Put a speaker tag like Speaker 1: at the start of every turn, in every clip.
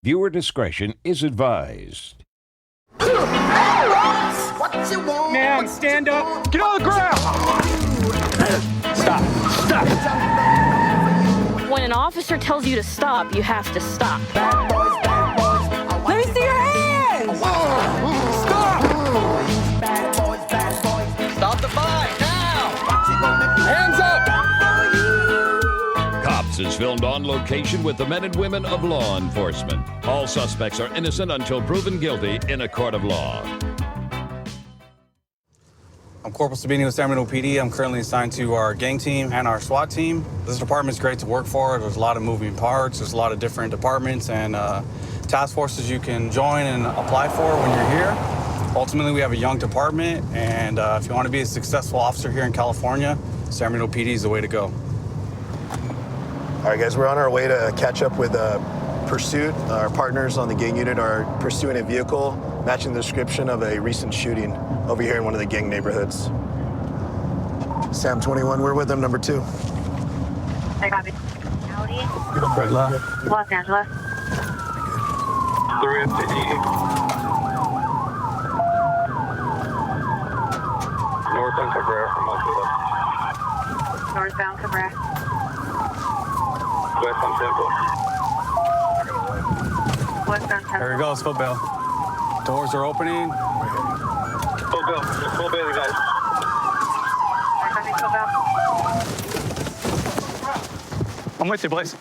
Speaker 1: Viewer discretion is advised.
Speaker 2: Man, stand up. Get on the ground. Stop.
Speaker 3: When an officer tells you to stop, you have to stop.
Speaker 4: Let me see your hands.
Speaker 2: Stop. Stop the fight now. Hands up.
Speaker 1: Cops is filmed on location with the men and women of law enforcement. All suspects are innocent until proven guilty in a court of law.
Speaker 5: I'm Corporal Sabini with San Bernardino PD. I'm currently assigned to our gang team and our SWAT team. This department's great to work for. There's a lot of moving parts. There's a lot of different departments and task forces you can join and apply for when you're here. Ultimately, we have a young department, and if you want to be a successful officer here in California, San Bernardino PD is the way to go.
Speaker 6: All right, guys, we're on our way to catch up with Pursuit. Our partners on the gang unit are pursuing a vehicle matching the description of a recent shooting over here in one of the gang neighborhoods. Sam 21, we're with them, number 2.
Speaker 7: I copy. Howdy. Los Angeles.
Speaker 8: 350. Northbound Cabrera from Montreal.
Speaker 7: Northbound Cabrera.
Speaker 8: West on Temple.
Speaker 7: Westbound Temple.
Speaker 5: There he goes, foot bail. Doors are opening.
Speaker 8: Full bill. Full bill, you guys.
Speaker 5: I'm with you, Blaze.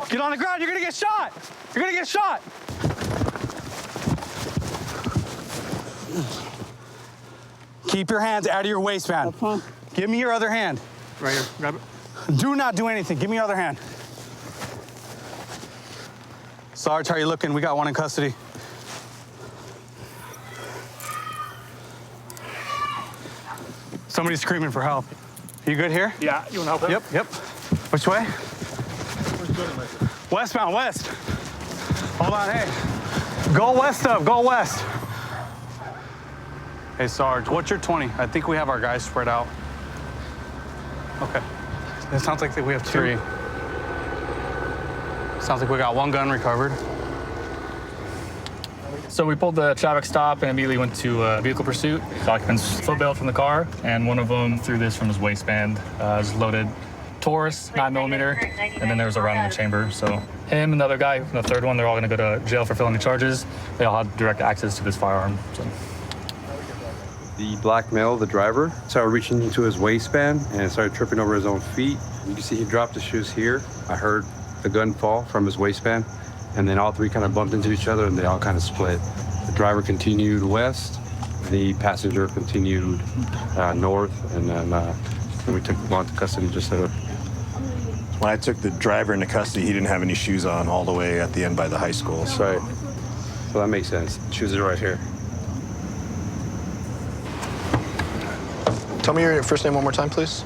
Speaker 5: Get on the ground. You're going to get shot. You're going to get shot. Keep your hands out of your waistband. Give me your other hand.
Speaker 2: Right here. Grab it.
Speaker 5: Do not do anything. Give me your other hand. Sarge, how are you looking? We got one in custody. Somebody's screaming for help. You good here?
Speaker 2: Yeah, you want to help him?
Speaker 5: Yep. Which way? Westbound, west. Hold on, hey. Go west up, go west. Hey, Sarge, what's your 20? I think we have our guys spread out. Okay. It sounds like we have 3. Sounds like we got 1 gun recovered.
Speaker 9: So we pulled the traffic stop and immediately went to vehicle pursuit. The occupants foot bailed from the car, and one of them threw this from his waistband. It was loaded Taurus 9mm, and then there was a round in the chamber. So him and the other guy, the third one, they're all going to go to jail for felony charges. They all had direct access to this firearm. So.
Speaker 10: The black male, the driver, started reaching into his waistband and started tripping over his own feet. You can see he dropped the shoes here. I heard the gun fall from his waistband, and then all 3 kind of bumped into each other and they all kind of split. The driver continued west, the passenger continued north, and then we took him on to custody just to...
Speaker 6: When I took the driver into custody, he didn't have any shoes on all the way at the end by the high school.
Speaker 10: That's right. So that makes sense. Shoes are right here.
Speaker 6: Tell me your first name one more time, please.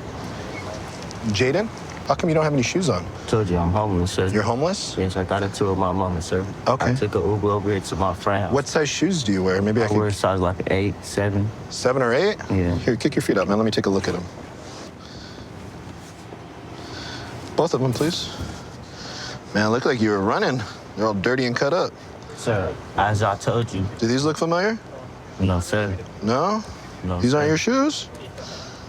Speaker 6: Jaden? How come you don't have any shoes on?
Speaker 11: Told you I'm homeless, sir.
Speaker 6: You're homeless?
Speaker 11: Yes, I got into it with my mama, sir.
Speaker 6: Okay.
Speaker 11: I took an Uber over here to my friend's house.
Speaker 6: What size shoes do you wear? Maybe I
Speaker 11: I
Speaker 6: can...
Speaker 11: wear size like an 8, 7.
Speaker 6: 7 or 8?
Speaker 11: Yeah.
Speaker 6: Here, kick your feet up, man. Let me take a look at them. Both of them, please. Man, look like you were running. They're all dirty and cut up.
Speaker 11: Sir, as I told you.
Speaker 6: Do these look familiar?
Speaker 11: No, sir.
Speaker 6: No?
Speaker 11: No,
Speaker 6: These
Speaker 11: sir.
Speaker 6: aren't your shoes?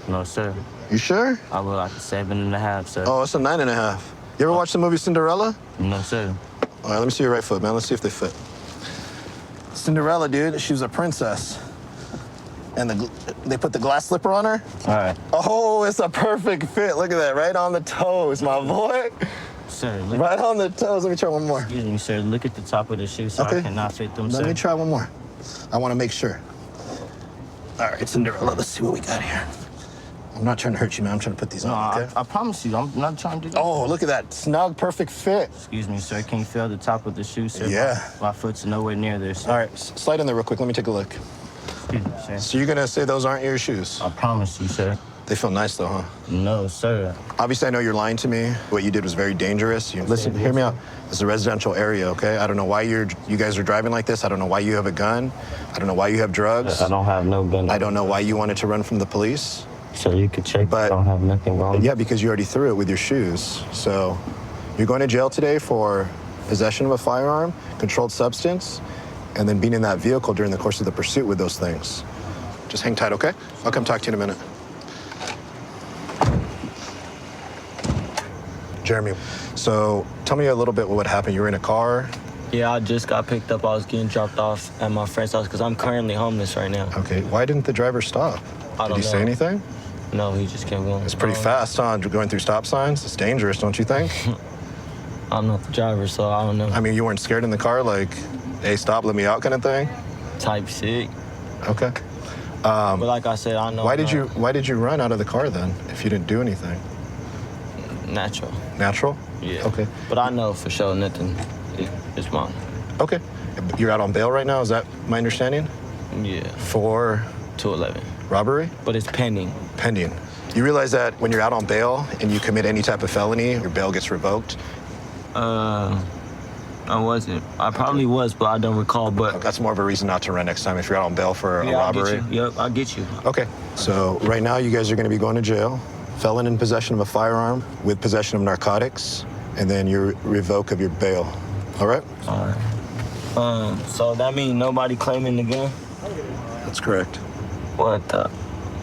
Speaker 11: No, sir.
Speaker 6: You sure?
Speaker 11: I look like a 7.5, sir.
Speaker 6: Oh, it's a 9.5. You ever watch the movie Cinderella?
Speaker 11: No, sir.
Speaker 6: All right, let me see your right foot, man. Let's see if they fit. Cinderella, dude, she was a princess. And they put the glass slipper on her.
Speaker 11: All right.
Speaker 6: Oh, it's a perfect fit. Look at that, right on the toes, my boy.
Speaker 11: Sir,
Speaker 6: Right on the toes. Let me try one more.
Speaker 11: Excuse me, sir. Look at the top of the shoe, so
Speaker 6: Okay.
Speaker 11: I cannot fit them,
Speaker 6: Let
Speaker 11: sir.
Speaker 6: me try one more. I want to make sure. All right, Cinderella, let's see what we got here. I'm not trying to hurt you, man. I'm trying to put these
Speaker 11: No,
Speaker 6: on, okay?
Speaker 11: I promise you, I'm not trying to do that.
Speaker 6: Oh, look at that. Snug, perfect fit.
Speaker 11: Excuse me, sir. Can you feel the top of the shoe, sir?
Speaker 6: Yeah.
Speaker 11: My foot's nowhere near there, sir.
Speaker 6: All right, slide in there real quick. Let me take a look.
Speaker 11: Excuse me, sir.
Speaker 6: So you're going to say those aren't your shoes?
Speaker 11: I promise you, sir.
Speaker 6: They feel nice, though, huh?
Speaker 11: No, sir.
Speaker 6: Obviously, I know you're lying to me. What you did was very dangerous. Listen, hear me out. It's a residential area, okay? I don't know why you guys are driving like this. I don't know why you have a gun. I don't know why you have drugs.
Speaker 11: I don't have no gun.
Speaker 6: I don't know why you wanted to run from the police.
Speaker 11: So you could check,
Speaker 6: But-
Speaker 11: I don't have nothing wrong.
Speaker 6: Yeah, because you already threw it with your shoes. So you're going to jail today for possession of a firearm, controlled substance, and then being in that vehicle during the course of the pursuit with those things. Just hang tight, okay? I'll come talk to you in a minute. Jeremy, so tell me a little bit what happened. You were in a car?
Speaker 11: Yeah, I just got picked up. I was getting dropped off at my friend's house because I'm currently homeless right now.
Speaker 6: Okay, why didn't the driver stop? Did he say anything?
Speaker 11: No, he just kept going.
Speaker 6: It's pretty fast, huh? Going through stop signs. It's dangerous, don't you think?
Speaker 11: I'm not the driver, so I don't know.
Speaker 6: I mean, you weren't scared in the car, like, hey, stop, let me out kind of thing?
Speaker 11: Type sick.
Speaker 6: Okay.
Speaker 11: But like I said, I know.
Speaker 6: Why did you run out of the car then, if you didn't do anything?
Speaker 11: Natural.
Speaker 6: Natural?
Speaker 11: Yeah.
Speaker 6: Okay.
Speaker 11: But I know for sure nothing is mine.
Speaker 6: Okay. You're out on bail right now, is that my understanding?
Speaker 11: Yeah.
Speaker 6: For?
Speaker 11: 211.
Speaker 6: Robbery?
Speaker 11: But it's pending.
Speaker 6: Pending. You realize that when you're out on bail and you commit any type of felony, your bail gets revoked?
Speaker 11: I wasn't. I probably was, but I don't recall. But
Speaker 6: that's more of a reason not to run next time if you're out on bail for a robbery.
Speaker 11: I'll get you. Yep, I'll get you.
Speaker 6: Okay. So right now you guys are going to be going to jail. Felon in possession of a firearm with possession of narcotics, and then your revoke of your bail. All right?
Speaker 11: All right. So that means nobody claiming the gun?
Speaker 6: That's correct.
Speaker 11: What the?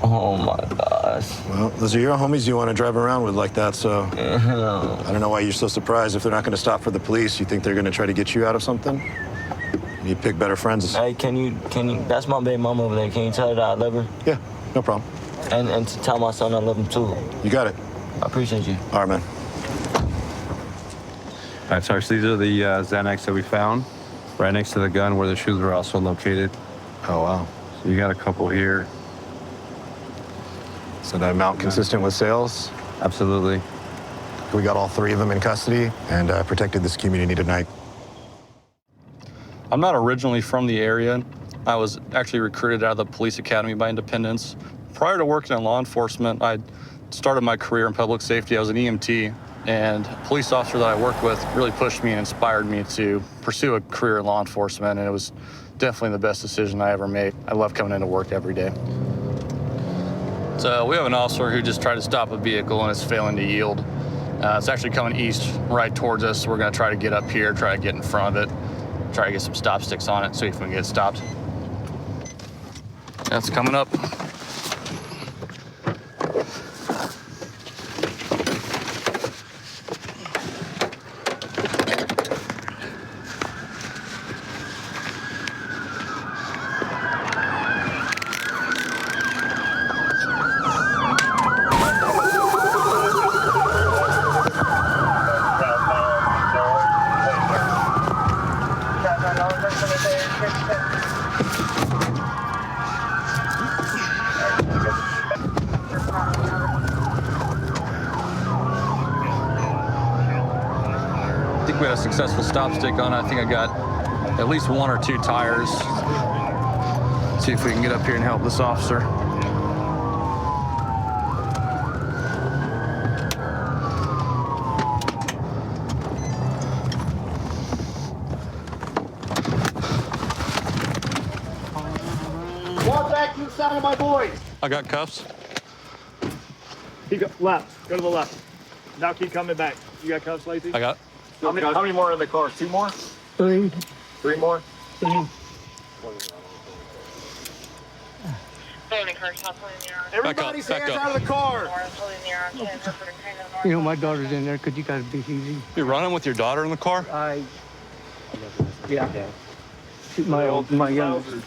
Speaker 11: Oh my gosh.
Speaker 6: Well, those are your homies you want to drive around with like that, so I don't know why you're so surprised if they're not going to stop for the police. You think they're going to try to get you out of something? You pick better friends.
Speaker 11: Hey, can you, that's my baby mama over there. Can you tell her that I love her?
Speaker 6: Yeah, no problem.
Speaker 11: And to tell my son I love him too.
Speaker 6: You got it.
Speaker 11: I appreciate you.
Speaker 6: All right, man.
Speaker 10: All right, so these are the Xanax that we found right next to the gun where the shoes were also located.
Speaker 6: Oh, wow.
Speaker 10: So you got a couple here.
Speaker 6: So that amount consistent with sales?
Speaker 10: Absolutely.
Speaker 6: We got all three of them in custody and protected this community tonight.
Speaker 9: I'm not originally from the area. I was actually recruited out of the police academy by Independence. Prior to working in law enforcement, I started my career in public safety. I was an EMT, and a police officer that I worked with really pushed me and inspired me to pursue a career in law enforcement, and it was definitely the best decision I ever made. I love coming into work every day. So we have an officer who just tried to stop a vehicle and is failing to yield. It's actually coming east right towards us. So we're going to try to get up here, try to get in front of it, try to get some stop sticks on it, see if we can get it stopped. That's coming up. I think we had a successful stop stick on it. I think I got at least 1 or 2 tires. See if we can get up here and help this officer.
Speaker 2: Walk back to the side of my boys.
Speaker 9: I got cuffs.
Speaker 8: Keep left. Go to the left. Now keep coming back. You got cuffs, Lacey?
Speaker 9: I got.
Speaker 8: How many more are in the car? 2 more? 3. 3 more?
Speaker 2: Everybody's hands out of the car.
Speaker 12: You know, my daughter's in there. Could you guys be easy?
Speaker 9: You're running with your daughter in the car?
Speaker 12: Yeah. My youngest.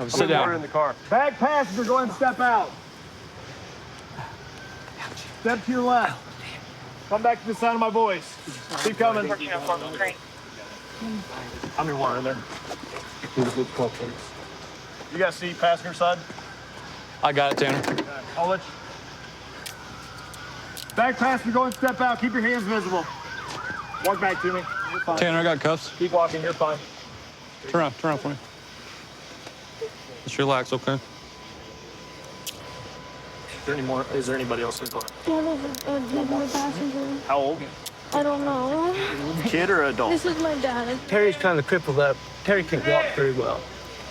Speaker 9: Sit down.
Speaker 8: In the car. Back passenger, go ahead and step out. Step to your left. Come back to the sound of my voice. Keep coming. How many more are in there? You got seat passenger side?
Speaker 9: I got it, Tanner.
Speaker 8: Okay. I'll let you. Back passenger, go and step out. Keep your hands visible. Walk back to me. You're fine.
Speaker 9: Tanner, I got cuffs.
Speaker 8: Keep walking. You're fine.
Speaker 9: Turn around for me. Just relax, okay?
Speaker 8: Is there anybody else in the car?
Speaker 3: Yeah, there's another passenger.
Speaker 8: How old?
Speaker 3: I don't know.
Speaker 8: Kid or adult?
Speaker 3: This is my dad.
Speaker 12: Terry's kind of crippled up. Terry can't walk very well.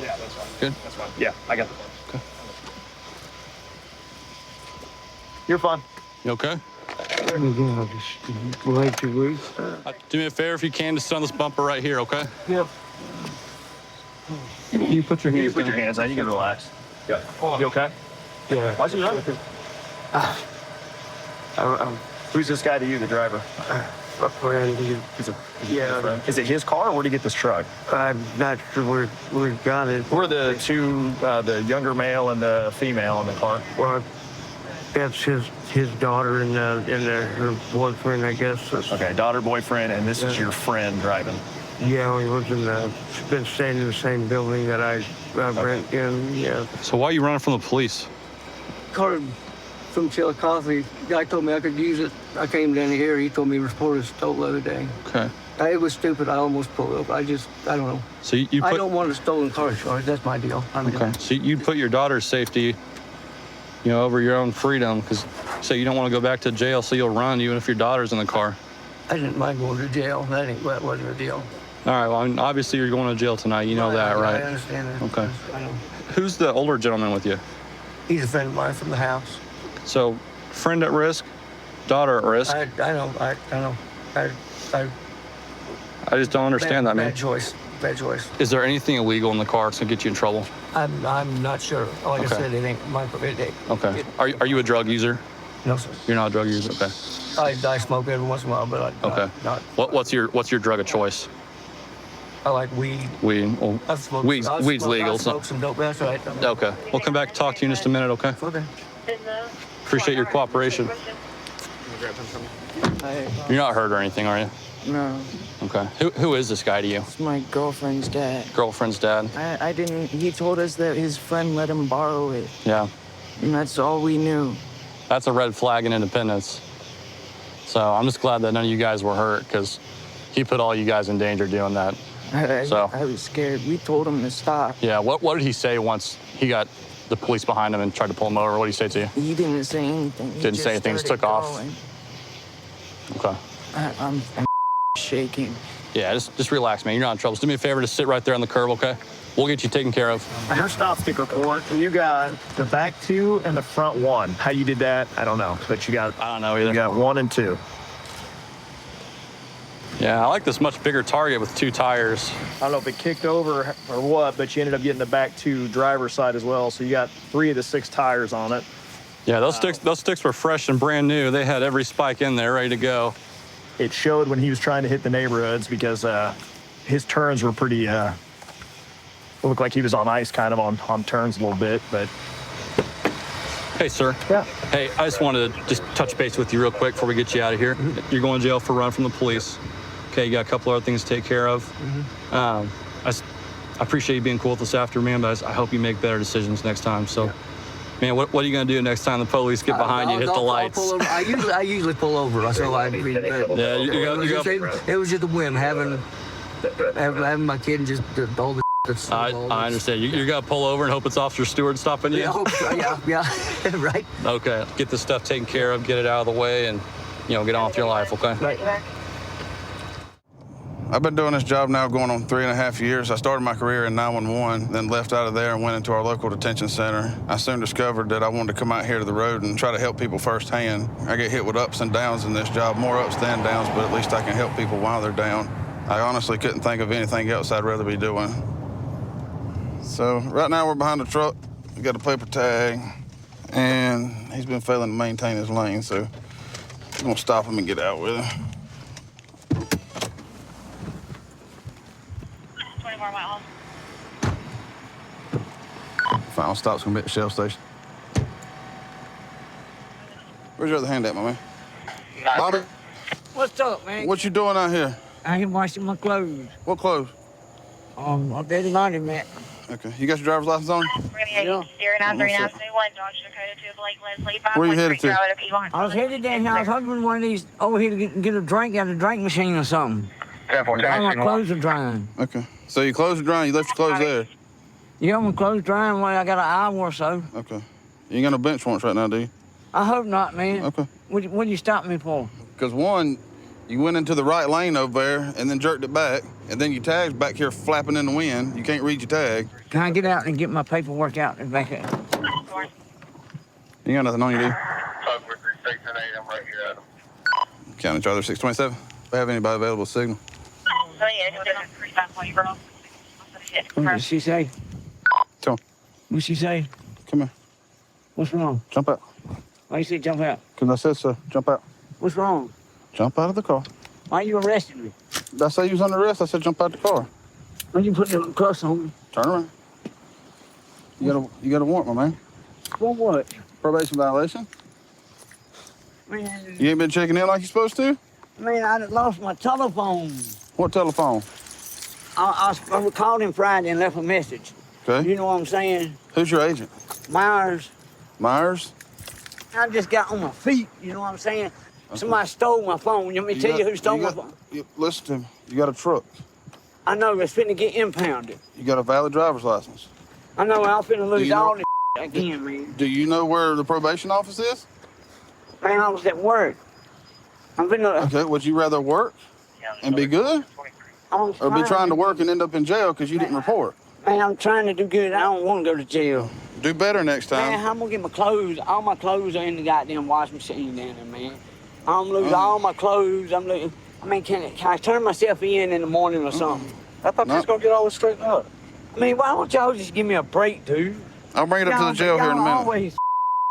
Speaker 8: Yeah, that's fine.
Speaker 9: Good?
Speaker 8: That's fine. Yeah, I got the
Speaker 9: Okay.
Speaker 8: You're fine.
Speaker 9: You okay?
Speaker 12: Way too weak.
Speaker 9: Do me a favor if you can, just sit on this bumper right here, okay?
Speaker 12: Yep.
Speaker 9: You put your hands
Speaker 8: Put your hands on. You can relax. Yeah. You okay?
Speaker 12: Yeah.
Speaker 8: Why's he running? Who's this guy to you, the driver?
Speaker 12: My friend,
Speaker 8: Yeah. Is it his car, or where'd he get this truck?
Speaker 12: I'm not sure where he got it.
Speaker 8: Who are the two, the younger male and the female in the car?
Speaker 12: Well, that's his daughter and her boyfriend, I guess.
Speaker 8: Okay, daughter, boyfriend, and this is your friend driving.
Speaker 12: Yeah, he was been staying in the same building that I rent in. Yeah.
Speaker 9: So why are you running from the police?
Speaker 12: Card from Chillicothe. Guy told me I could use it. I came down here. He told me to report it stole the other day.
Speaker 9: Okay.
Speaker 12: It was stupid. I almost pulled up. I don't know.
Speaker 9: So you put,
Speaker 12: I don't want a stolen car charge. That's my deal.
Speaker 9: Okay. So you put your daughter's safety, over your own freedom, because say you don't want to go back to jail, so you'll run even if your daughter's in the car.
Speaker 12: I didn't mind going to jail. That wasn't a deal.
Speaker 9: All right. Well, I mean, obviously you're going to jail tonight. You know that, right?
Speaker 12: I understand that.
Speaker 9: Okay.
Speaker 12: I know.
Speaker 9: Who's the older gentleman with you?
Speaker 12: He's a friend of mine from the house.
Speaker 9: So, friend at risk, daughter at risk.
Speaker 12: I know. I
Speaker 9: just don't understand that, man.
Speaker 12: Bad choice. Bad choice.
Speaker 9: Is there anything illegal in the car that's gonna get you in trouble?
Speaker 12: I'm not sure. Like I said, it ain't my it.
Speaker 9: Okay. Are you a drug user?
Speaker 12: No, sir.
Speaker 9: You're not a drug user. Okay.
Speaker 12: I smoke every once in a while, but not.
Speaker 9: What's your drug of choice?
Speaker 12: I like weed.
Speaker 9: Weed. Well,
Speaker 12: I smoke.
Speaker 9: weed's legal.
Speaker 12: I smoke some dope. That's right.
Speaker 9: Okay. We'll come back and talk to you in just a minute. Okay.
Speaker 12: Okay.
Speaker 9: Appreciate your cooperation. You're not hurt or anything, are you?
Speaker 13: No.
Speaker 9: Okay. Who is this guy to you?
Speaker 13: It's my girlfriend's dad.
Speaker 9: Girlfriend's dad.
Speaker 13: I didn't. He told us that his friend let him borrow it.
Speaker 9: Yeah.
Speaker 13: And that's all we knew.
Speaker 9: That's a red flag in Independence. So I'm just glad that none of you guys were hurt, because he put all you guys in danger doing that.
Speaker 13: I was scared. We told him to stop.
Speaker 9: Yeah. What did he say once he got the police behind him and tried to pull him over? What did he say to you?
Speaker 13: He didn't say anything. He
Speaker 9: Didn't say anything. Just took off. Okay.
Speaker 13: I'm shaking.
Speaker 9: Yeah. Just relax, man. You're not in trouble. Just do me a favor. Just sit right there on the curb, okay? We'll get you taken care of.
Speaker 8: Your stop stick report. You got the back two and the front one. How you did that, I don't know. But I
Speaker 9: don't know either.
Speaker 8: You got 1 and 2.
Speaker 9: Yeah, I like this much bigger Target with 2 tires.
Speaker 8: I don't know if it kicked over or what, but you ended up getting the back 2 driver's side as well. So you got 3 of the 6 tires on it.
Speaker 9: Yeah, those sticks were fresh and brand new. They had every spike in there ready to go.
Speaker 8: It showed when he was trying to hit the neighborhoods because his turns were pretty. Looked like he was on ice, kind of on turns a little bit, but.
Speaker 9: Hey, sir.
Speaker 8: Yeah.
Speaker 9: Hey, I just wanted to just touch base with you real quick before we get you out of here. You're going to jail for a run from the police. Okay, you got a couple other things to take care of. I appreciate you being cool with us after, man, but I hope you make better decisions next time. So, man, what are you going to do next time the police get behind you and hit the lights?
Speaker 12: I'll pull over. I usually pull over. So
Speaker 9: Yeah,
Speaker 12: it was just a whim having my kid and just all the.
Speaker 9: I understand. You're going to pull over and hope it's Officer Stewart stopping you?
Speaker 12: Yeah, I hope so. Yeah, right.
Speaker 9: Okay, get this stuff taken care of, get it out of the way, and, get on with your life, okay?
Speaker 12: Right.
Speaker 5: I've been doing this job now going on 3.5 years. I started my career in 911, then left out of there and went into our local detention center. I soon discovered that I wanted to come out here to the road and try to help people firsthand. I get hit with ups and downs in this job, more ups than downs, but at least I can help people while they're down. I honestly couldn't think of anything else I'd rather be doing. So right now we're behind the truck. We got a paper tag, and he's been failing to maintain his lane, so I'm gonna stop him and get out with him.
Speaker 7: 24 miles.
Speaker 5: Final stop's gonna be at the Shell station. Where's your other hand at, my man? Bobby?
Speaker 12: What's up, man?
Speaker 5: What you doing out here?
Speaker 12: I ain't washing my clothes.
Speaker 5: What clothes?
Speaker 12: I'm at the laundromat.
Speaker 5: Okay. You got your driver's license on?
Speaker 7: Yeah.
Speaker 5: Where you headed to?
Speaker 12: I was headed down here. I was hoping one of these over here to get a drink out of the drink machine or something. All my clothes are drying.
Speaker 5: Okay. So your clothes are drying. You left your clothes there?
Speaker 12: Yeah, my clothes drying. Well, I got an hour or so.
Speaker 5: Okay. You ain't got no bench warrants right now, do you?
Speaker 12: I hope not, man.
Speaker 5: Okay.
Speaker 12: What'd you stop me for?
Speaker 5: Because one, you went into the right lane over there and then jerked it back, and then your tag's back here flapping in the wind. You can't read your tag.
Speaker 12: Can I get out and get my paperwork out and back up?
Speaker 5: You got nothing on you, do you?
Speaker 7: I'm right here, Adam.
Speaker 5: County Charlie 627. Do I have anybody available to signal?
Speaker 12: What did she say?
Speaker 5: Tell him.
Speaker 12: What she say?
Speaker 5: Come here.
Speaker 12: What's wrong?
Speaker 5: Jump out.
Speaker 12: Why you say jump out?
Speaker 5: Because I said so. Jump out.
Speaker 12: What's wrong?
Speaker 5: Jump out of the car.
Speaker 12: Why you arresting me?
Speaker 5: I say you was under arrest. I said jump out the car.
Speaker 12: Why you put the cuffs on me?
Speaker 5: Turn around. You got a warrant, my man.
Speaker 12: For what?
Speaker 5: Probation violation.
Speaker 12: Man,
Speaker 5: You ain't been checking in like you're supposed to?
Speaker 12: man, I done lost my telephone.
Speaker 5: What telephone?
Speaker 12: I called him Friday and left a message.
Speaker 5: Okay.
Speaker 12: You know what I'm saying?
Speaker 5: Who's your agent?
Speaker 12: Myers.
Speaker 5: Myers?
Speaker 12: I just got on my feet. You know what I'm saying? Somebody stole my phone. You want me to tell you who stole my phone?
Speaker 5: Listen to me. You got a truck.
Speaker 12: I know it's finna get impounded.
Speaker 5: You got a valid driver's license.
Speaker 12: I know I'm finna lose
Speaker 5: know-
Speaker 12: all this again, man.
Speaker 5: Do you know where the probation office is?
Speaker 12: Man, I was at work. I'm finna.
Speaker 5: Okay, would you rather work and be good? Or be trying to work and end up in jail because you didn't report?
Speaker 12: Man, I'm trying to do good. I don't want to go to jail.
Speaker 5: Do better next time.
Speaker 12: Man, I'm gonna get my clothes. All my clothes are in the goddamn washing machine down there, man. I'm lose all my clothes. I mean, can I turn myself in the morning or something?
Speaker 5: I thought you was going to get all this straightened up.
Speaker 12: I mean, why don't y'all just give me a break, dude?
Speaker 5: I'll bring it up to the jail here in a
Speaker 12: Y'all
Speaker 5: minute.
Speaker 12: always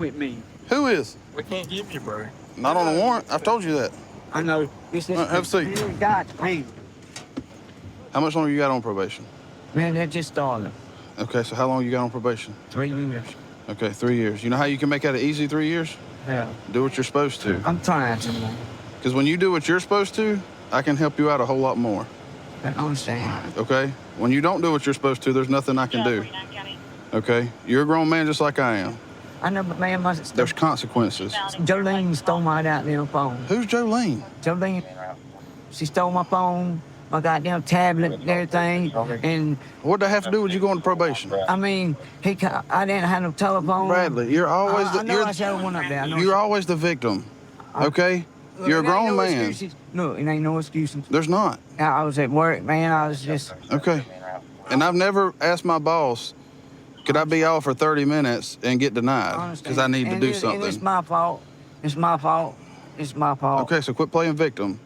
Speaker 12: with me.
Speaker 5: Who is?
Speaker 9: We can't give you, bro.
Speaker 5: Not on a warrant. I've told you that.
Speaker 12: I know. This is
Speaker 5: Have a seat.
Speaker 12: God's pain.
Speaker 5: How much longer you got on probation?
Speaker 12: Man, that just started.
Speaker 5: Okay, so how long you got on probation?
Speaker 12: 3 years.
Speaker 5: Okay, 3 years. You know how you can make that an easy 3 years?
Speaker 12: Yeah.
Speaker 5: Do what you're supposed to.
Speaker 12: I'm trying to, man.
Speaker 5: Because when you do what you're supposed to, I can help you out a whole lot more.
Speaker 12: I understand.
Speaker 5: Okay? When you don't do what you're supposed to, there's nothing I can do. Okay? You're a grown man just like I am.
Speaker 12: I know, but man,
Speaker 5: There's consequences.
Speaker 12: Jolene stole my goddamn phone.
Speaker 5: Who's Jolene?
Speaker 12: Jolene, she stole my phone, my goddamn tablet, and everything. And
Speaker 5: what'd that have to do with you going to probation?
Speaker 12: I mean, I didn't have no telephone.
Speaker 5: Bradley, you're always
Speaker 12: I know I should have went up there.
Speaker 5: You're always the victim. Okay? You're a grown man.
Speaker 12: Excuses. No, it ain't no excuses.
Speaker 5: There's not.
Speaker 12: I was at work, man. I was just.
Speaker 5: Okay. And I've never asked my boss, could I be off for 30 minutes and get denied? Because I need to do something.
Speaker 12: And it's my fault. It's my fault. It's my fault.
Speaker 5: Okay, so quit playing victim.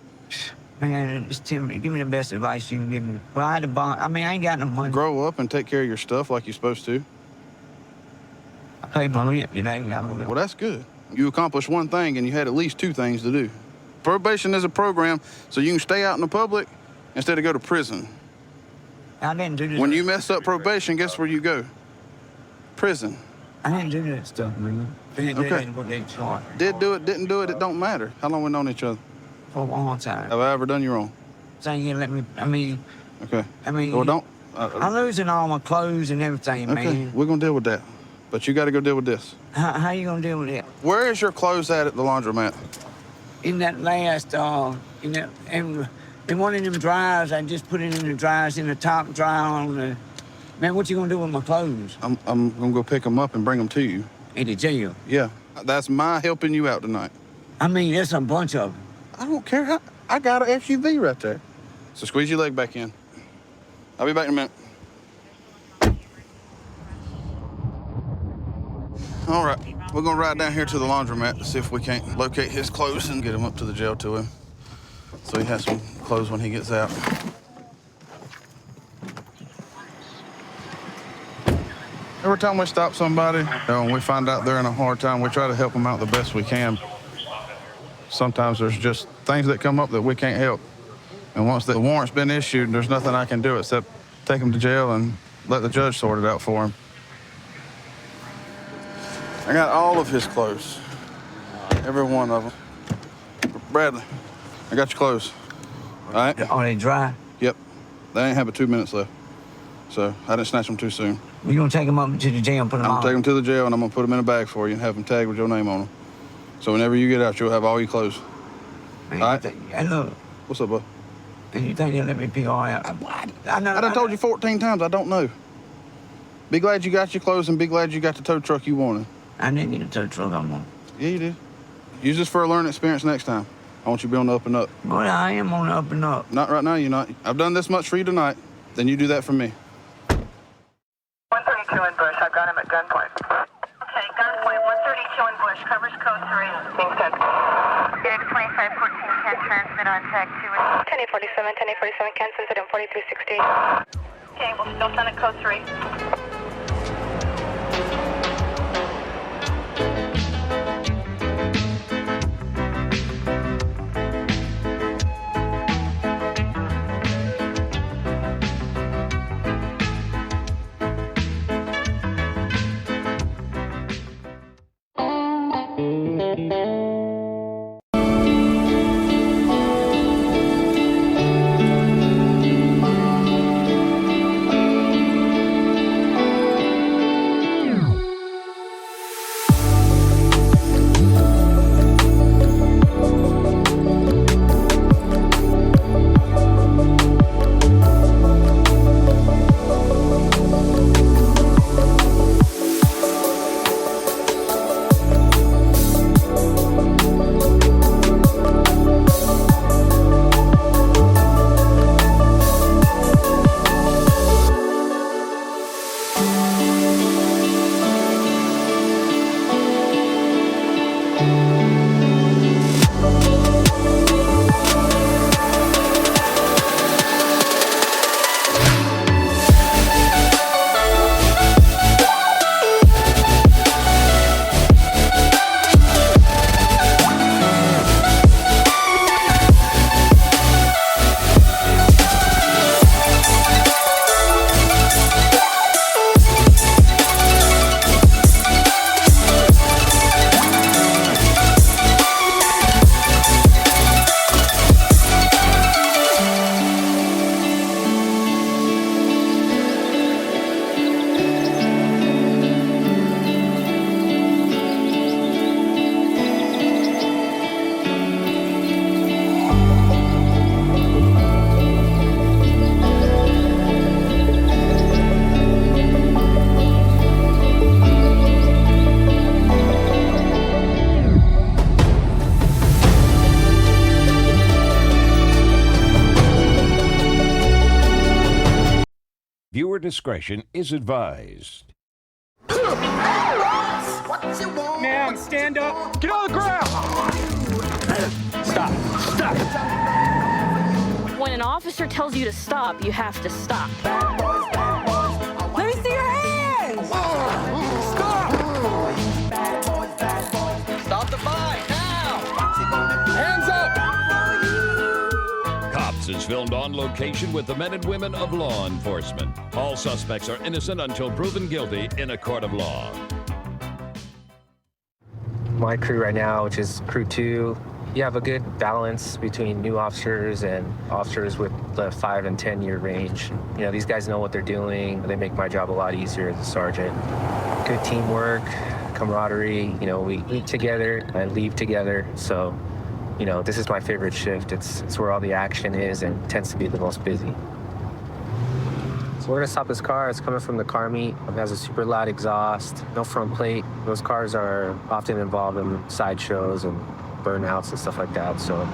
Speaker 12: Man, just tell me, give me the best advice you can give me. Well, I had a bond. I mean, I ain't got no money.
Speaker 5: Grow up and take care of your stuff like you're supposed to.
Speaker 12: I paid my rent today.
Speaker 5: Well, that's good. You accomplished one thing and you had at least two things to do. Probation is a program so you can stay out in the public instead of go to prison.
Speaker 12: I didn't do this.
Speaker 5: When you mess up probation, guess where you go? Prison.
Speaker 12: I didn't do that stuff, man.
Speaker 5: Okay. Did do it, didn't do it, it don't matter. How long we known each other?
Speaker 12: For a long time.
Speaker 5: Have I ever done you wrong?
Speaker 12: Saying you let me,
Speaker 5: Okay.
Speaker 12: I mean.
Speaker 5: Well, don't.
Speaker 12: I'm losing all my clothes and everything,
Speaker 5: Okay,
Speaker 12: man.
Speaker 5: we're going to deal with that. But you got to go deal with this.
Speaker 12: How you gonna deal with it?
Speaker 5: Where is your clothes at the laundromat?
Speaker 12: In that last, in one of them dryers, I just put it in the dryers in the top dryer on the. Man, what you gonna do with my clothes?
Speaker 5: I'm gonna go pick them up and bring them to you.
Speaker 12: In the jail?
Speaker 5: Yeah, that's my helping you out tonight.
Speaker 12: I mean, there's a bunch of them.
Speaker 5: I don't care. I got an SUV right there. So squeeze your leg back in. I'll be back in a minute. All right, we're gonna ride down here to the laundromat to see if we can't locate his clothes and get him up to the jail to him. So he has some clothes when he gets out. Every time we stop somebody, and we find out they're in a hard time, we try to help them out the best we can. Sometimes there's just things that come up that we can't help. And once the warrant's been issued, there's nothing I can do except take him to jail and let the judge sort it out for him. I got all of his clothes. Every one of them. Bradley, I got your clothes. All right?
Speaker 12: Are they dry?
Speaker 5: Yep. They ain't have but 2 minutes left. So I didn't snatch them too soon.
Speaker 12: You gonna take them up to the jail and put them
Speaker 5: I'm
Speaker 12: on?
Speaker 5: gonna take them to the jail and I'm gonna put them in a bag for you and have them tagged with your name on them. So whenever you get out, you'll have all your clothes.
Speaker 12: Man,
Speaker 5: all right?
Speaker 12: Hey, look.
Speaker 5: What's up, bud?
Speaker 12: And you think they'll let me pick all out?
Speaker 5: I done told you 14 times, I don't know. Be glad you got your clothes and be glad you got the tow truck you wanted.
Speaker 12: I didn't get a tow truck I want.
Speaker 5: Yeah, you did. Use this for a learning experience next time. I want you to be on the up and up.
Speaker 12: Boy, I am on the up and up.
Speaker 5: Not right now, you're not. I've done this much for you tonight. Then you do that for me.
Speaker 7: 132 in Bush. I've got him at gunpoint. Okay, gunpoint. 132 in Bush. Covers code 3. Being sent. Unit 2514 can transmit on tag 2. 1047, 1047 can send it in 4360. Okay, we'll still send a code 3.
Speaker 1: Viewer discretion is advised.
Speaker 2: Man, stand up. Get on the ground.
Speaker 9: Stop. Stop.
Speaker 3: When an officer tells you to stop, you have to stop.
Speaker 4: Let me see your hands.
Speaker 2: Stop. Stop the bike now. Hands up.
Speaker 1: Cops is filmed on location with the men and women of law enforcement. All suspects are innocent until proven guilty in a court of law.
Speaker 14: My crew right now, which is crew 2, you have a good balance between new officers and officers with the 5 and 10 year range. You know, these guys know what they're doing. They make my job a lot easier as a sergeant. Good teamwork, camaraderie. You know, we eat together and leave together. So, you know, this is my favorite shift. It's where all the action is and tends to be the most busy. So we're gonna stop this car. It's coming from the car meet. It has a super loud exhaust, no front plate. Those cars are often involved in sideshows and burnouts and stuff like that. So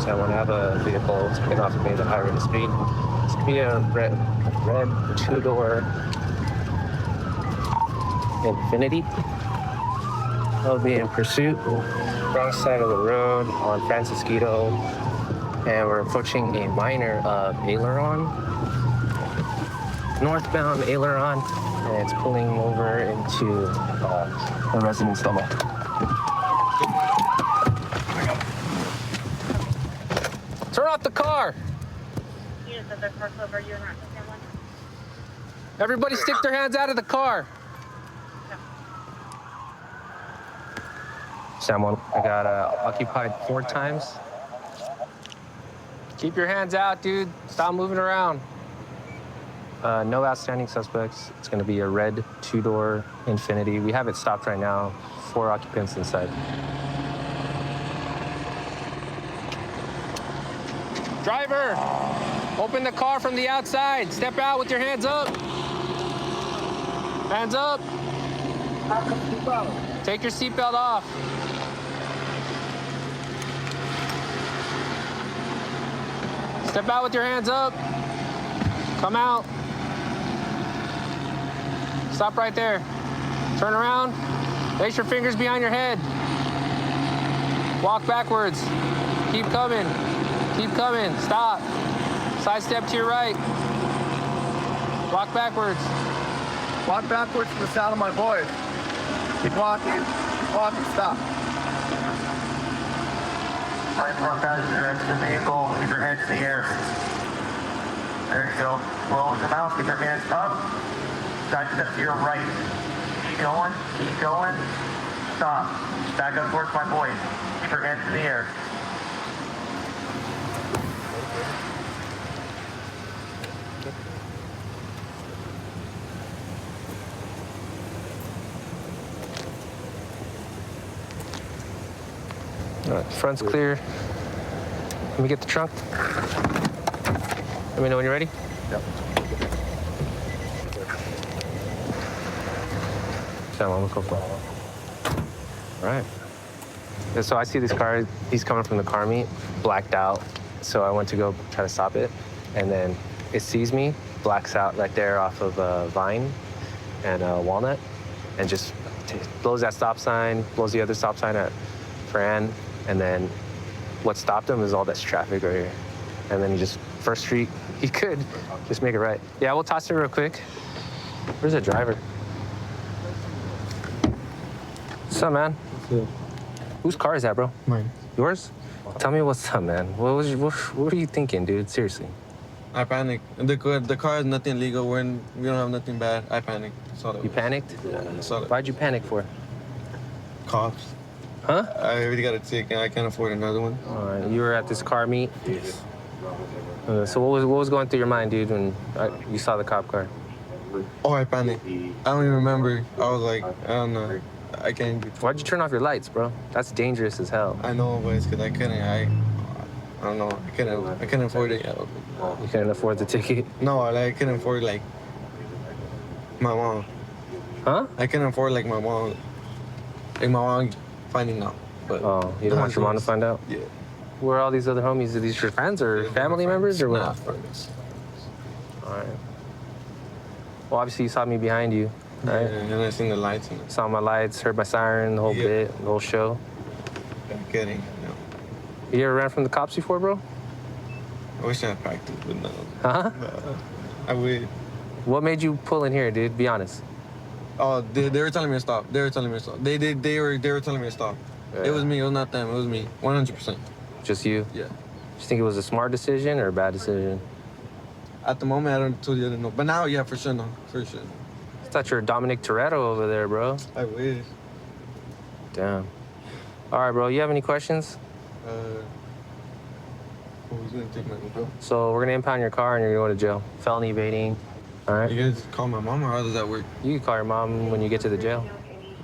Speaker 14: I want to have a vehicle taking off at me at a high rate of speed. It's gonna be a red 2-door Infiniti. I'll be in pursuit. Wrong side of the road on Francisquito, and we're approaching a minor of Aileron. Northbound Aileron, and it's pulling over into a residence double. Turn off the car! Everybody stick their hands out of the car. Sam 1, I got occupied 4 times. Keep your hands out, dude. Stop moving around. No outstanding suspects. It's gonna be a red 2-door Infiniti. We have it stopped right now. 4 occupants inside. Driver, open the car from the outside. Step out with your hands up. Hands up. Take your seatbelt off. Step out with your hands up. Come out. Stop right there. Turn around. Place your fingers behind your head. Walk backwards. Keep coming. Keep coming. Stop. Side step to your right. Walk backwards.
Speaker 2: Walk backwards to the sound of my voice. Keep walking. Keep walking. Stop. Right front passenger exit the vehicle. Keep your head in the air. There you go. Close the mouth. Keep your hands up. Side step to your right. Keep going. Keep going. Stop. Back up towards my voice. Keep your hands in the air.
Speaker 14: All right, front's clear. Let me get the trunk. Let me know when you're ready.
Speaker 2: Yep.
Speaker 14: All right. So I see this car, he's coming from the car meet, blacked out. So I went to go try to stop it. And then it sees me, blacks out right there off of Vine and Walnut, and just blows that stop sign, blows the other stop sign at Fran. And then what stopped him is all this traffic right here. And then he just, First Street, he could just make it right. Yeah, we'll toss it real quick. Where's the driver? What's up, man? Whose car is that, bro?
Speaker 15: Mine.
Speaker 14: Yours? Tell me what's up, man. What were you thinking, dude? Seriously.
Speaker 15: I panicked. The car has nothing legal. We don't have nothing bad. I panicked. That's all it was.
Speaker 14: You panicked?
Speaker 15: Yeah, that's all it was.
Speaker 14: Why'd you panic for?
Speaker 15: Cops.
Speaker 14: Huh?
Speaker 15: I already got a ticket. I can't afford another one.
Speaker 14: All right. You were at this car meet?
Speaker 15: Yes.
Speaker 14: So what was going through your mind, dude, when you saw the cop car?
Speaker 15: Oh, I panicked. I don't even remember. I was like, I don't know. I can't.
Speaker 14: Why'd you turn off your lights, bro? That's dangerous as hell.
Speaker 15: I know, but it's because I couldn't. I don't know. I couldn't afford it.
Speaker 14: You couldn't afford the ticket?
Speaker 15: No, I couldn't afford like my mom.
Speaker 14: Huh?
Speaker 15: I couldn't afford like my mom. Like my mom finding out. But
Speaker 14: oh, you don't want your mom to find out?
Speaker 15: Yeah.
Speaker 14: Where are all these other homies? Are these your friends or family members or what?
Speaker 15: Nah, friends.
Speaker 14: All right. Well, obviously you saw me behind you, right?
Speaker 15: Yeah, and I seen the lights.
Speaker 14: Saw my lights, heard my siren, the whole bit, the whole show.
Speaker 15: I'm kidding. No.
Speaker 14: You ever ran from the cops before, bro?
Speaker 15: I wish I had practiced, but no.
Speaker 14: Huh?
Speaker 15: No, I would.
Speaker 14: What made you pull in here, dude? Be honest.
Speaker 15: Oh, they were telling me to stop. They were telling me to stop. They were telling me to stop.
Speaker 14: Yeah.
Speaker 15: It was me. It was not them. It was me. 100%.
Speaker 14: Just you?
Speaker 15: Yeah.
Speaker 14: Do you think it was a smart decision or a bad decision?
Speaker 15: At the moment, I don't know. But now, yeah, for sure, no. For sure.
Speaker 14: I thought you were Dominic Toretto over there, bro.
Speaker 15: I wish.
Speaker 14: Damn. All right, bro. You have any questions?
Speaker 15: Who's gonna take my info?
Speaker 14: So we're gonna impound your car and you're going to jail. Felony evading. All right.
Speaker 15: You guys call my mom, or how does that work?
Speaker 14: You can call your mom when you get to the jail.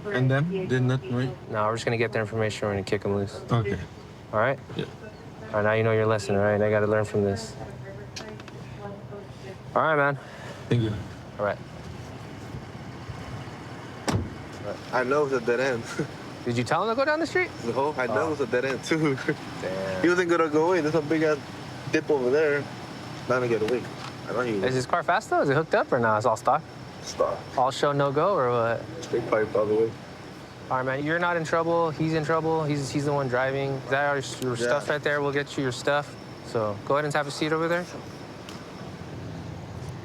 Speaker 15: And them? Did nothing, right?
Speaker 14: No, we're just gonna get their information. We're gonna kick them loose.
Speaker 15: Okay.
Speaker 14: All right?
Speaker 15: Yeah.
Speaker 14: All right, now you know your lesson, all right? I gotta learn from this. All right, man.
Speaker 15: Thank you.
Speaker 14: All right.
Speaker 16: I know it's a dead end.
Speaker 14: Did you tell him to go down the street?
Speaker 16: No, I know it's a dead end too.
Speaker 14: Damn.
Speaker 16: He wasn't gonna go in. There's a big ass dip over there. Not gonna get away. I don't even.
Speaker 14: Is his car fast though? Is it hooked up or not? It's all stock?
Speaker 16: Stop.
Speaker 14: All show, no go or what?
Speaker 16: Straight pipe all the way.
Speaker 14: All right, man. You're not in trouble. He's in trouble. He's the one driving. Is that your stuff right there? We'll get you your stuff. So go ahead and have a seat over there.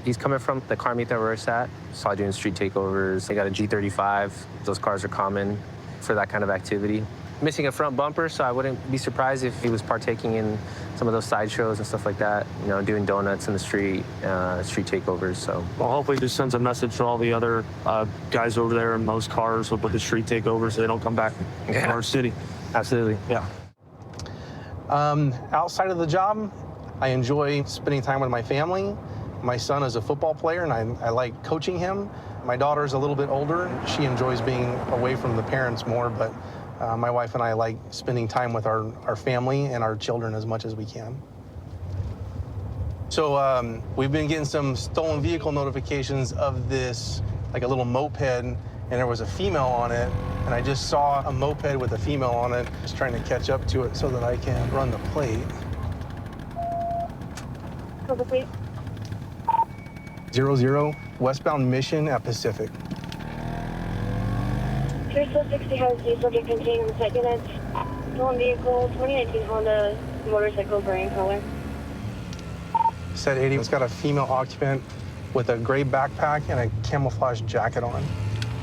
Speaker 14: He's coming from the car meet that we're at. Saw doing street takeovers. They got a G35. Those cars are common for that kind of activity. Missing a front bumper, so I wouldn't be surprised if he was partaking in some of those sideshows and stuff like that. You know, doing donuts in the street, street takeovers. So,
Speaker 8: well, hopefully this sends a message to all the other guys over there in those cars with the street takeovers so they don't come back to our city.
Speaker 14: Absolutely.
Speaker 8: Yeah.
Speaker 5: Outside of the job, I enjoy spending time with my family. My son is a football player, and I like coaching him. My daughter's a little bit older. She enjoys being away from the parents more, but my wife and I like spending time with our family and our children as much as we can. So we've been getting some stolen vehicle notifications of this, like a little moped, and there was a female on it, and I just saw a moped with a female on it, just trying to catch up to it so that I can run the plate. 00 westbound Mission at Pacific.
Speaker 7: 360 has the subject contained in the site units. Stolen vehicle, 2019 Honda motorcycle green color.
Speaker 17: Set 80, it's got a female occupant with a gray backpack and a camouflage jacket on.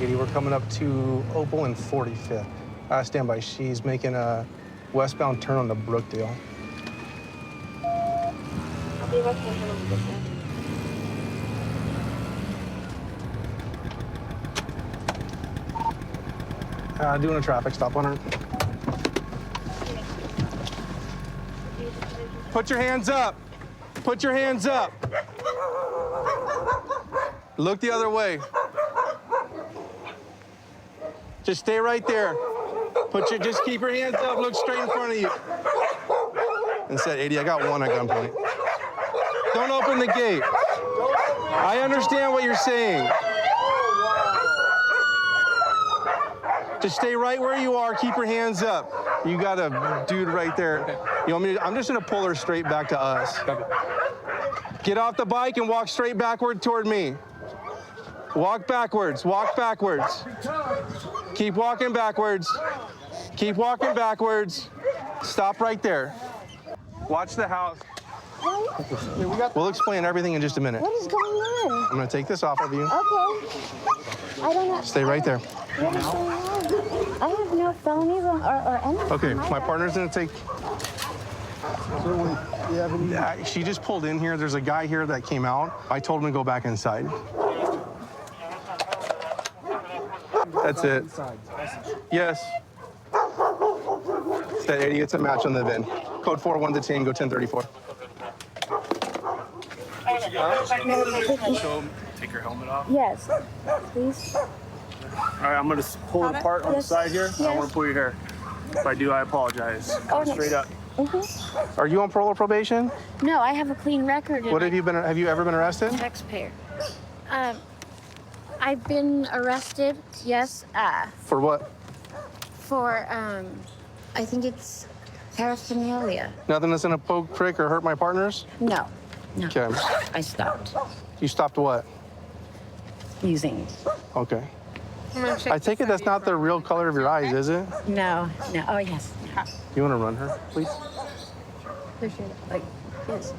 Speaker 17: 80, we're coming up to Opal and 45th. Stand by. She's making a westbound turn on the Brookdale.
Speaker 7: I'll be westbound turn on the Brookdale.
Speaker 17: Doing a traffic stop on her. Put your hands up. Put your hands up. Look the other way. Just stay right there. Just keep your hands up. Look straight in front of you. And said, 80, I got one at gunpoint. Don't open the gate. I understand what you're saying. Just stay right where you are. Keep your hands up. You got a dude right there. You want me to? I'm just gonna pull her straight back to us. Get off the bike and walk straight backward toward me. Walk backwards. Walk backwards. Keep walking backwards. Keep walking backwards. Stop right there. Watch the house. We'll explain everything in just a minute.
Speaker 7: What is going on?
Speaker 17: I'm gonna take this off of you.
Speaker 7: Okay. I don't know.
Speaker 17: Stay right there.
Speaker 7: What is going on? I have no felonies or anything.
Speaker 17: Okay, my partner's gonna take. She just pulled in here. There's a guy here that came out. I told him to go back inside. That's it. Yes. That 80 gets a match on the VIN. Code 41 to Tango 1034.
Speaker 9: So, take your helmet off.
Speaker 7: Yes, please.
Speaker 9: All right, I'm gonna pull it apart on the side here. I want to pull your hair. If I do, I apologize.
Speaker 7: Oh,
Speaker 9: Straight up.
Speaker 17: Are you on parole or probation?
Speaker 3: No, I have a clean record.
Speaker 17: What have you been? Have you ever been arrested?
Speaker 3: Taxpayer. I've been arrested. Yes.
Speaker 17: For what?
Speaker 3: For I think it's paraphernalia.
Speaker 17: Nothing that's gonna poke, prick, or hurt my partners?
Speaker 3: No. No.
Speaker 17: Okay.
Speaker 3: I stopped
Speaker 17: You stopped what?
Speaker 3: using.
Speaker 17: Okay. I take it that's not the real color of your eyes, is it?
Speaker 3: No. No. Oh yes.
Speaker 17: You want to run her, please?
Speaker 3: Appreciate it. Like yes.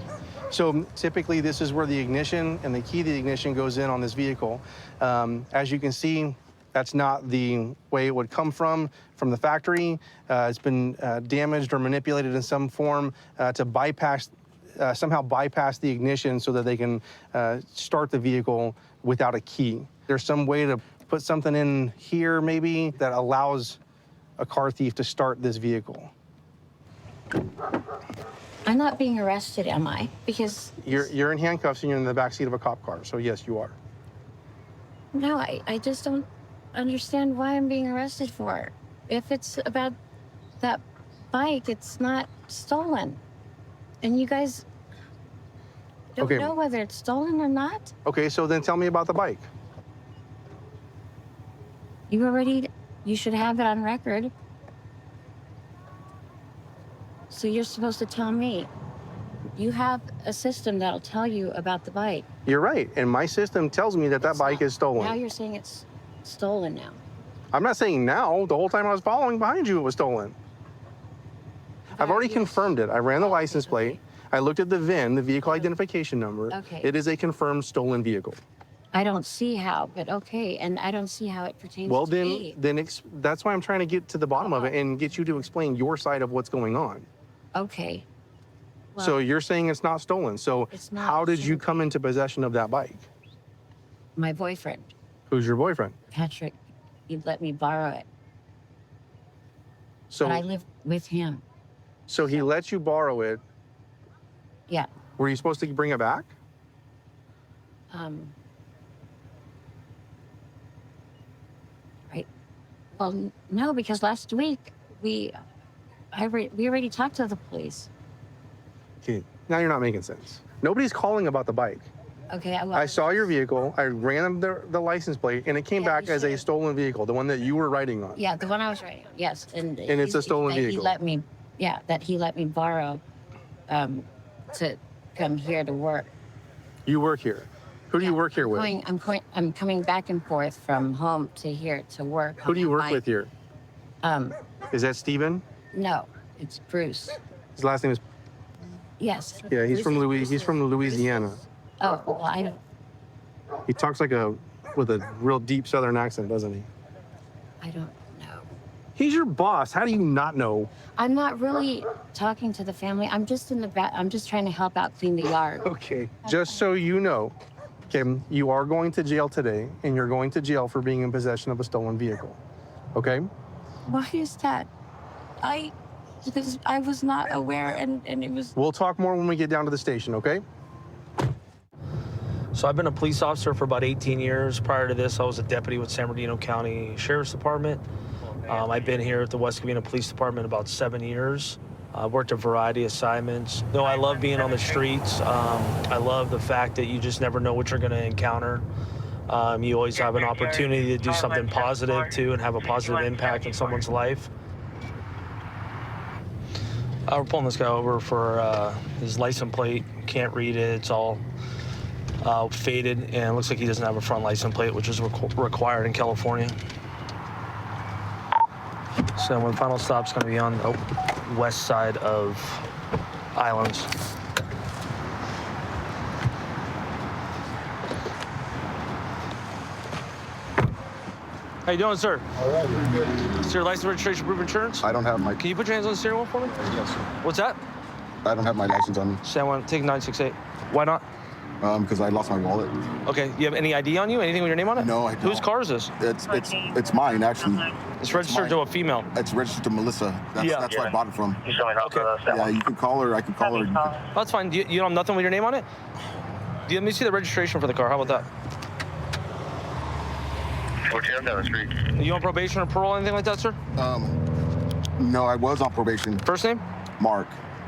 Speaker 17: So typically this is where the ignition and the key to the ignition goes in on this vehicle. As you can see, that's not the way it would come from the factory. It's been damaged or manipulated in some form to bypass, somehow bypass the ignition so that they can start the vehicle without a key. There's some way to put something in here maybe that allows a car thief to start this vehicle.
Speaker 3: I'm not being arrested, am I? Because
Speaker 17: You're in handcuffs and you're in the backseat of a cop car, so yes, you are.
Speaker 3: no, I just don't understand why I'm being arrested for. If it's about that bike, it's not stolen. And you guys don't know whether it's stolen or not?
Speaker 17: Okay, so then tell me about the bike.
Speaker 3: You should have it on record. So you're supposed to tell me. You have a system that'll tell you about the bike.
Speaker 17: You're right, and my system tells me that bike is stolen.
Speaker 3: Now you're saying it's stolen now.
Speaker 17: I'm not saying now. The whole time I was following behind you, it was stolen. I've already confirmed it. I ran the license plate. I looked at the VIN, the vehicle identification number.
Speaker 3: Okay.
Speaker 17: It is a confirmed stolen vehicle.
Speaker 3: I don't see how, but okay. And I don't see how it pertains
Speaker 17: Well,
Speaker 3: to
Speaker 17: then,
Speaker 3: me.
Speaker 17: that's why I'm trying to get to the bottom of it and get you to explain your side of what's going on.
Speaker 3: Okay.
Speaker 17: So
Speaker 3: Well,
Speaker 17: you're saying it's not stolen. So
Speaker 3: It's not
Speaker 17: how did you come into possession of that bike?
Speaker 3: my boyfriend,
Speaker 17: Who's your boyfriend?
Speaker 3: Patrick, he'd let me borrow it.
Speaker 17: So,
Speaker 3: But I live with him.
Speaker 17: so he lets you borrow it.
Speaker 3: Yeah.
Speaker 17: Were you supposed to bring it back?
Speaker 3: Right. Well, no, because last week we already talked to the police.
Speaker 17: Okay, now you're not making sense. Nobody's calling about the bike.
Speaker 3: Okay.
Speaker 17: I saw your vehicle. I ran the license plate, and it came back as a stolen vehicle, the one that you were riding on.
Speaker 3: Yeah, the one I was riding on. Yes, and
Speaker 17: it's a stolen
Speaker 3: that
Speaker 17: vehicle.
Speaker 3: He let me borrow, to come here to work.
Speaker 17: You work here. Who do you work here with?
Speaker 3: I'm coming back and forth from home to here to work.
Speaker 17: Who do you work with here? Is that Steven?
Speaker 3: No, it's Bruce.
Speaker 17: His last name is.
Speaker 3: Yes.
Speaker 17: Yeah, he's
Speaker 3: Bruce
Speaker 17: from Louisiana.
Speaker 3: Oh, well, I don't.
Speaker 17: He talks with a real deep Southern accent, doesn't he?
Speaker 3: I don't know.
Speaker 17: He's your boss. How do you not know?
Speaker 3: I'm not really talking to the family. I'm just in the back. I'm just trying to help out clean the yard.
Speaker 17: Okay. Just so you know, Kim, you are going to jail today, and you're going to jail for being in possession of a stolen vehicle. Okay?
Speaker 3: Why is that? Because I was not aware, and it was.
Speaker 17: We'll talk more when we get down to the station, okay?
Speaker 18: So I've been a police officer for about 18 years. Prior to this, I was a deputy with San Bernardino County Sheriff's Department. I've been here at the West Covina Police Department about 7 years. I've worked a variety of assignments. No, I love being on the streets. I love the fact that you just never know what you're going to encounter. You always have an opportunity to do something positive, too, and have a positive impact in someone's life. We're pulling this guy over for his license plate. Can't read it. It's all faded, and it looks like he doesn't have a front license plate, which is required in California. So my final stop's going to be on the west side of Islands. How you doing, sir?
Speaker 19: All right, you're good.
Speaker 18: Is your license, registration, proof of insurance?
Speaker 19: I don't have my...
Speaker 18: Can you put your hands on the steering wheel for me?
Speaker 19: Yes, sir.
Speaker 18: What's that?
Speaker 19: I don't have my license on me.
Speaker 18: Say I want to take 968. Why not?
Speaker 19: Because I lost my wallet.
Speaker 18: Okay, you have any ID on you? Anything with your name on it?
Speaker 19: No, I don't.
Speaker 18: Whose car is this?
Speaker 19: It's mine, actually.
Speaker 18: It's registered to a female.
Speaker 19: It's registered to Melissa. That's where I bought it from.
Speaker 18: Okay.
Speaker 19: Yeah, you can call her. I can call her.
Speaker 18: That's fine. You don't have nothing with your name on it? Let me see the registration for the car. How about that?
Speaker 19: What's your name down the street?
Speaker 18: Are you on probation or parole, anything like that, sir?
Speaker 19: No, I was on probation.
Speaker 18: First name?
Speaker 19: Mark.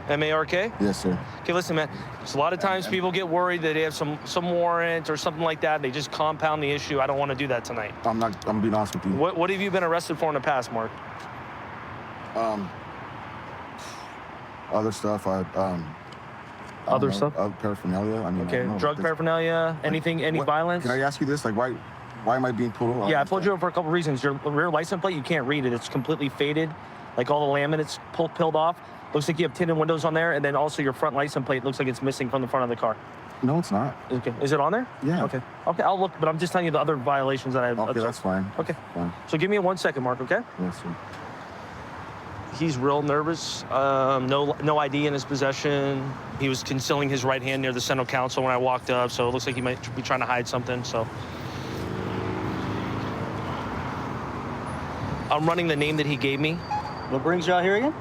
Speaker 18: M-A-R-K?
Speaker 19: Yes, sir.
Speaker 18: Okay, listen, man. There's a lot of times people get worried that they have some warrant or something like that. They just compound the issue. I don't want to do that tonight.
Speaker 19: I'm being honest with you.
Speaker 18: What have you been arrested for in the past, Mark?
Speaker 19: Other stuff.
Speaker 18: Other stuff?
Speaker 19: Paraphernalia. I mean,
Speaker 18: Okay, drug paraphernalia, anything, any violence?
Speaker 19: Can I ask you this? Like, why am I being pulled over?
Speaker 18: Yeah, I pulled you over for a couple reasons. Your rear license plate, you can't read it. It's completely faded. Like all the laminates peeled off. Looks like you have tinted windows on there, and then also your front license plate looks like it's missing from the front of the car.
Speaker 19: No, it's not.
Speaker 18: Okay, is it on there?
Speaker 19: Yeah.
Speaker 18: Okay, I'll look, but I'm just telling you the other violations that I have.
Speaker 19: Okay, that's fine.
Speaker 18: Okay.
Speaker 19: Fine.
Speaker 18: So give me 1 second, Mark, okay?
Speaker 19: Yes, sir.
Speaker 18: He's real nervous. No ID in his possession. He was concealing his right hand near the Central Council when I walked up, so it looks like he might be trying to hide something, so. I'm running the name that he gave me.
Speaker 20: What brings you out here again?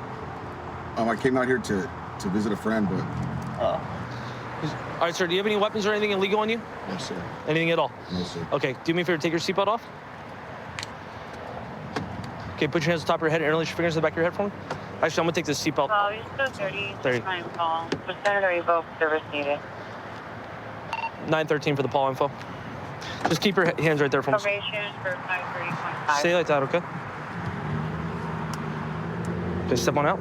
Speaker 19: I came out here to visit a friend, but...
Speaker 18: All right, sir, do you have any weapons or anything illegal on you?
Speaker 19: No, sir.
Speaker 18: Anything at all?
Speaker 19: No, sir.
Speaker 18: Okay, do me a favor, take your seatbelt off. Okay, put your hands on top of your head and interlace your fingers in the back of your head for me. Actually, I'm gonna take this seatbelt.
Speaker 7: Oh, you're still 30.
Speaker 18: 30.
Speaker 7: Fine, call. Percent or revoke service needed.
Speaker 18: 913 for the Paul info. Just keep your hands right there for me.
Speaker 7: Probation for 530.5.
Speaker 18: Stay like that, okay? Okay, step on out.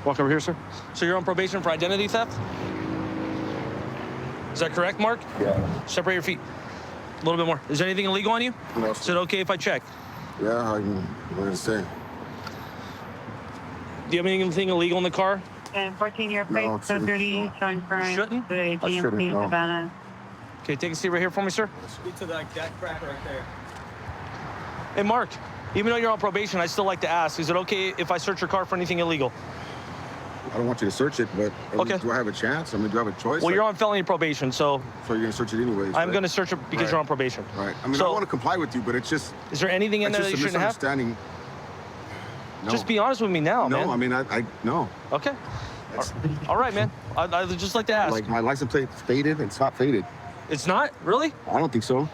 Speaker 18: Walk over here, sir. So you're on probation for identity theft? Is that correct, Mark?
Speaker 19: Yeah.
Speaker 18: Separate your feet. A little bit more. Is there anything illegal on you?
Speaker 19: No,
Speaker 18: Is it okay if I check?
Speaker 19: Yeah, I can... What did it say?
Speaker 18: Do you have anything illegal in the car?
Speaker 7: And 14-year plate,
Speaker 19: No,
Speaker 7: so 30, showing current.
Speaker 18: Shouldn't?
Speaker 7: The
Speaker 19: I
Speaker 7: DMC
Speaker 19: shouldn't, no.
Speaker 7: Savannah.
Speaker 18: Okay, take a seat right here for me, sir.
Speaker 20: Speak to that cracker right there.
Speaker 18: Hey, Mark, even though you're on probation, I still like to ask, is it okay if I search your car for anything illegal?
Speaker 19: I don't want you to search it, but
Speaker 18: Okay.
Speaker 19: Do I have a chance? I mean, do I have a choice?
Speaker 18: Well, you're on felony probation, so
Speaker 19: So you're going to search it anyways?
Speaker 18: I'm
Speaker 19: right?
Speaker 18: going to search it because
Speaker 19: Right.
Speaker 18: you're on probation.
Speaker 19: Right. I mean,
Speaker 18: So-
Speaker 19: I want to comply with you, but it's just...
Speaker 18: Is there anything in
Speaker 19: it's
Speaker 18: there that
Speaker 19: just
Speaker 18: you
Speaker 19: a
Speaker 18: shouldn't have?
Speaker 19: misunderstanding. No.
Speaker 18: Just be honest with me now,
Speaker 19: No,
Speaker 18: man.
Speaker 19: I mean, I no.
Speaker 18: Okay. All right, man. I'd just like to ask.
Speaker 19: Like, my license plate's faded. It's not faded.
Speaker 18: It's not? Really?
Speaker 19: I don't think so.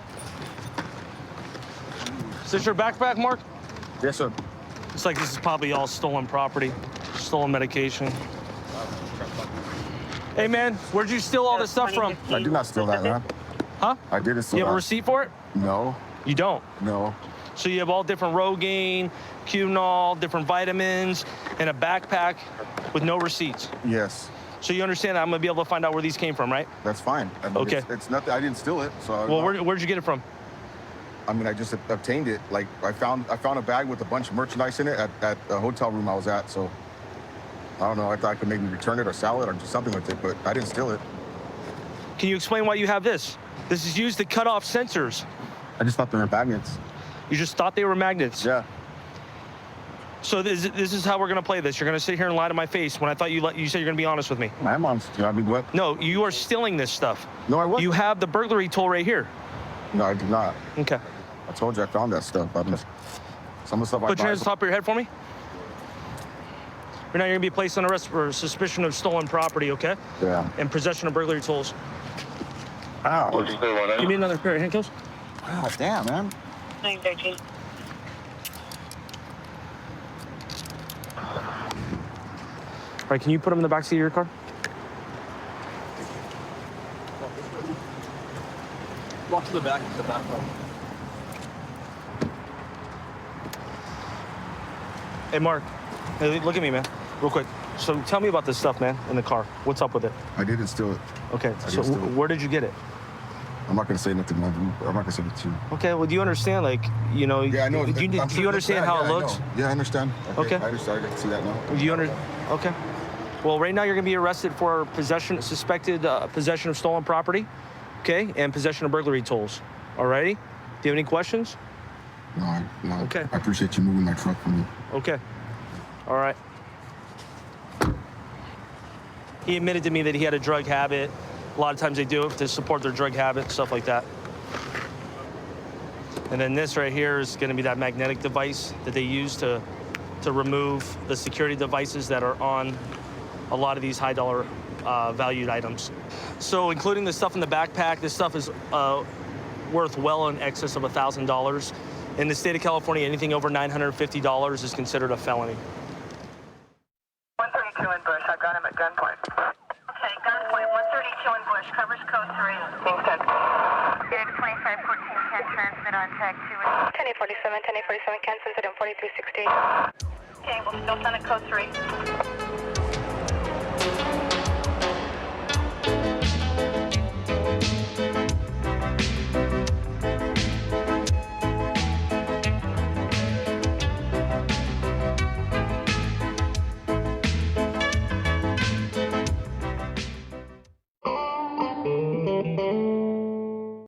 Speaker 18: Is this your backpack, Mark?
Speaker 19: Yes, sir.
Speaker 18: It's like this is probably all stolen property, stolen medication. Hey, man, where'd you steal all this stuff from?
Speaker 19: I did not steal that, man.
Speaker 18: Huh?
Speaker 19: I didn't steal
Speaker 18: You have a
Speaker 19: that.
Speaker 18: receipt for it?
Speaker 19: No.
Speaker 18: You don't?
Speaker 19: No.
Speaker 18: So you have all different Rogaine, Cunol, different vitamins, and a backpack with no receipts.
Speaker 19: Yes.
Speaker 18: So you understand that I'm gonna be able to find out where these came from, right?
Speaker 19: That's fine. I mean,
Speaker 18: Okay.
Speaker 19: It's nothing. I didn't steal it. So.
Speaker 18: Well, where'd you get it from?
Speaker 19: I mean, I just obtained it. Like I found a bag with a bunch of merchandise in it at the hotel room I was at. So I don't know. I thought I could maybe return it or sell it or do something with it, but I didn't steal it.
Speaker 18: Can you explain why you have this? This is used to cut off sensors.
Speaker 19: I just thought they were magnets.
Speaker 18: You just thought they were magnets?
Speaker 19: Yeah.
Speaker 18: So this is how we're gonna play this. You're gonna sit here and lie to my face when I thought you said you're gonna be honest with me.
Speaker 19: My mom's. I mean, what?
Speaker 18: No, you are stealing this stuff.
Speaker 19: No, I wasn't.
Speaker 18: You have the burglary tool right here.
Speaker 19: No, I did not.
Speaker 18: Okay.
Speaker 19: I told you I found that stuff. Some of the stuff I
Speaker 18: Put your hands
Speaker 19: bought.
Speaker 18: on top of your head for me. Right now, you're gonna be placed on arrest for suspicion of stolen property, okay?
Speaker 19: Yeah.
Speaker 18: And possession of burglary tools.
Speaker 19: Ow.
Speaker 18: Give me another pair of handcuffs.
Speaker 19: Wow, damn, man.
Speaker 7: 913.
Speaker 18: All right, can you put them in the back seat of your car?
Speaker 20: Walk to the back. The back one.
Speaker 18: Hey, Mark. Hey, look at me, man. Real quick. So tell me about this stuff, man, in the car. What's up with it?
Speaker 19: I didn't steal it.
Speaker 18: Okay,
Speaker 19: I
Speaker 18: so
Speaker 19: didn't steal it.
Speaker 18: where did you get it?
Speaker 19: I'm not gonna say nothing. I'm not gonna say it to you.
Speaker 18: Okay, well, do you understand, like, you know,
Speaker 19: Yeah, I know.
Speaker 18: do you understand how it looks?
Speaker 19: Yeah, I understand.
Speaker 18: Okay.
Speaker 19: I understand. I can see that now.
Speaker 18: Do you Okay. Well, right now you're gonna be arrested for suspected possession of stolen property, okay, and possession of burglary tools. Alrighty? Do you have any questions?
Speaker 19: No.
Speaker 18: Okay.
Speaker 19: I appreciate you moving my truck for me.
Speaker 18: Okay. All right. He admitted to me that he had a drug habit. A lot of times they do it to support their drug habit, stuff like that. And then this right here is going to be that magnetic device that they use to remove the security devices that are on a lot of these high dollar valued items. So including the stuff in the backpack, this stuff is worth well in excess of $1,000. In the state of California, anything over $950 is considered a felony.
Speaker 7: 132 in Bush. I've got him at gunpoint. Okay, gunpoint 132 in Bush. Covers code 3. Being sent. Phoenix 2514 can transmit on tag 2. 1047, 1047 can send it in 4360. Okay, we'll still send it code 3.